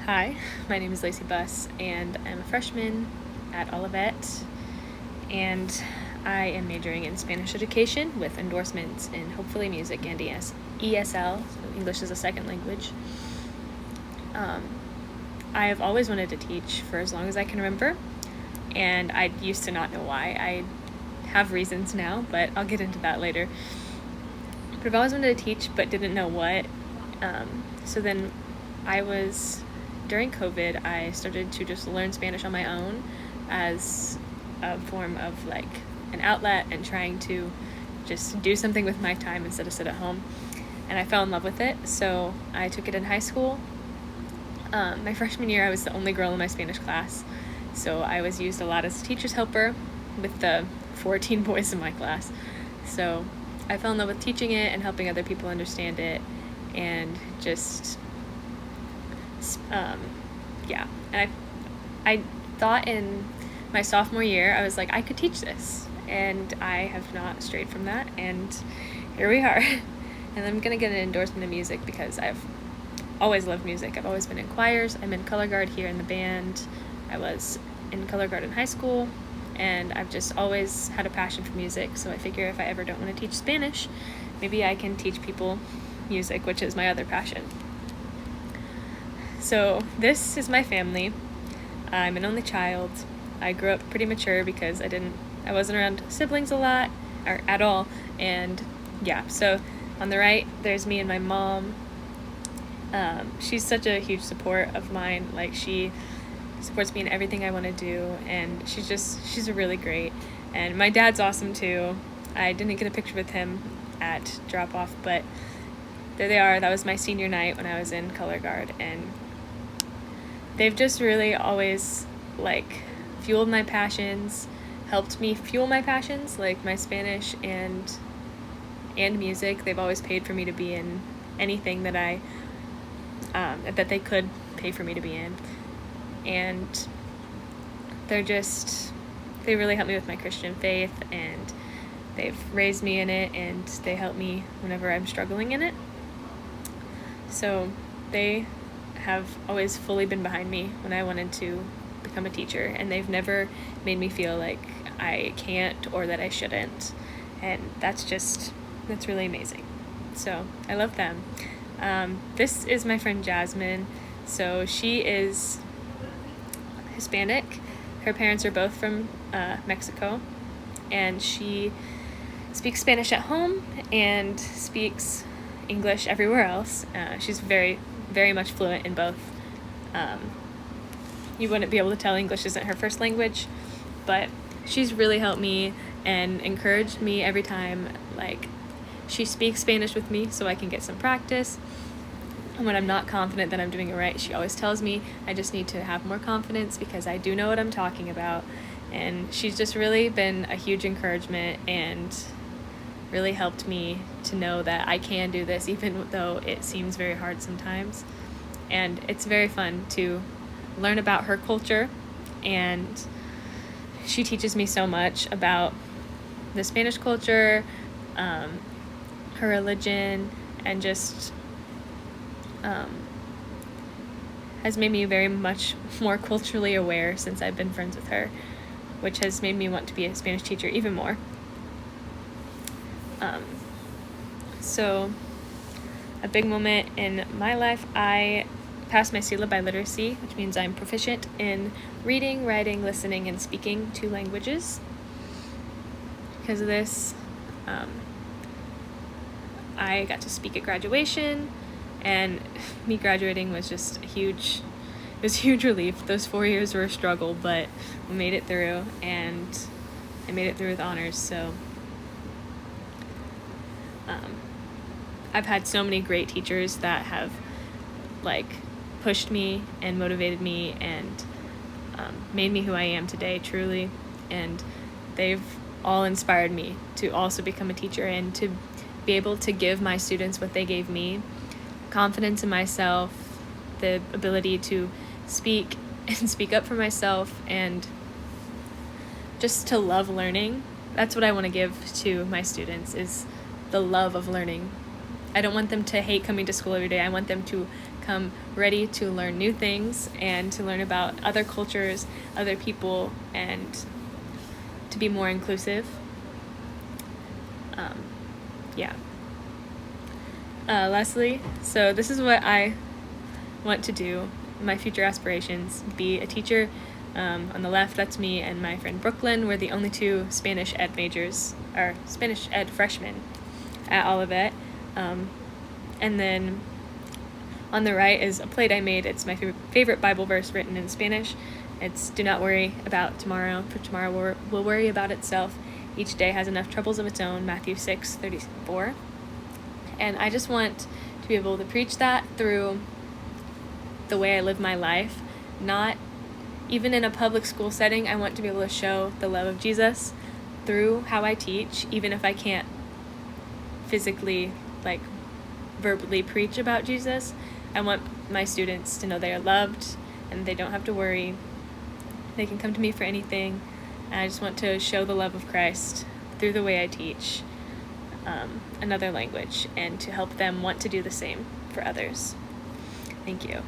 Hi, my name is Lacey Buss, and I'm a freshman at Olivet, and I am majoring in Spanish education with endorsements in hopefully music and ESL, so English as a second language. I have always wanted to teach for as long as I can remember, and I used to not know why. I have reasons now, but I'll get into that later. But I've always wanted to teach, but didn't know what. So then during COVID, I started to just learn Spanish on my own as a form of like an outlet and trying to just do something with my time instead of sit at home. And I fell in love with it, so I took it in high school. My freshman year, I was the only girl in my Spanish class, so I was used a lot as a teacher's helper with the 14 boys in my class. So I fell in love with teaching it and helping other people understand it, and just yeah. And I thought in my sophomore year, I was like, I could teach this, and I have not strayed from that, and here we are. And I'm gonna get an endorsement in music because I've always loved music. I've always been in choirs. I'm in color guard here in the band. I was in color guard in high school, and I've just always had a passion for music. So I figure if I ever don't want to teach Spanish, maybe I can teach people music, which is my other passion. So this is my family. I'm an only child. I grew up pretty mature because I wasn't around siblings a lot or at all. And yeah, so on the right, there's me and my mom. She's such a huge support of mine. Like, she supports me in everything I want to do, and she's a really great. And my dad's awesome too. I didn't get a picture with him at drop off, but there they are. That was my senior night when I was in color guard, and they've just really always like fueled my passions, helped me fuel my passions, like my Spanish and music. They've always paid for me to be in anything that that they could pay for me to be in. And they really helped me with my Christian faith, and they've raised me in it, and they help me whenever I'm struggling in it. So they have always fully been behind me when I wanted to become a teacher, and they've never made me feel like I can't or that I shouldn't. And that's really amazing. So I love them. This is my friend Jasmine. So she is Hispanic. Her parents are both from Mexico, and she speaks Spanish at home and speaks English everywhere else. She's very, very much fluent in both. You wouldn't be able to tell English isn't her first language, but she's really helped me and encouraged me every time. Like, she speaks Spanish with me so I can get some practice. And when I'm not confident that I'm doing it right, she always tells me I just need to have more confidence because I do know what I'm talking about. And she's just really been a huge encouragement and really helped me to know that I can do this, even though it seems very hard sometimes. And it's very fun to learn about her culture, and she teaches me so much about the Spanish culture, her religion, and just has made me very much more culturally aware since I've been friends with her, which has made me want to be a Spanish teacher even more. So a big moment in my life, I passed my CELA by literacy, which means I'm proficient in reading, writing, listening, and speaking 2 languages. Because of this, I got to speak at graduation, and me graduating was just a huge relief. Those 4 years were a struggle, but we made it through, and I made it through with honors. So I've had so many great teachers that have like pushed me and motivated me and made me who I am today, truly. And they've all inspired me to also become a teacher and to be able to give my students what they gave me: confidence in myself, the ability to speak and speak up for myself, and just to love learning. That's what I want to give to my students, is the love of learning. I don't want them to hate coming to school every day. I want them to come ready to learn new things and to learn about other cultures, other people, and to be more inclusive. Yeah. Lastly, so this is what I want to do, my future aspirations: be a teacher. On the left, that's me and my friend Brooklyn. We're the only two Spanish ed majors, or Spanish ed freshmen at Olivet. And then on the right is a plate I made. It's my favorite Bible verse written in Spanish. It's "Do not worry about tomorrow, for tomorrow will worry about itself. Each day has enough troubles of its own," Matthew 6:34. And I just want to be able to preach that through the way I live my life. Not even in a public school setting, I want to be able to show the love of Jesus through how I teach, even if I can't physically, verbally preach about Jesus. I want my students to know they are loved and they don't have to worry. They can come to me for anything. And I just want to show the love of Christ through the way I teach another language, and to help them want to do the same for others. Thank you.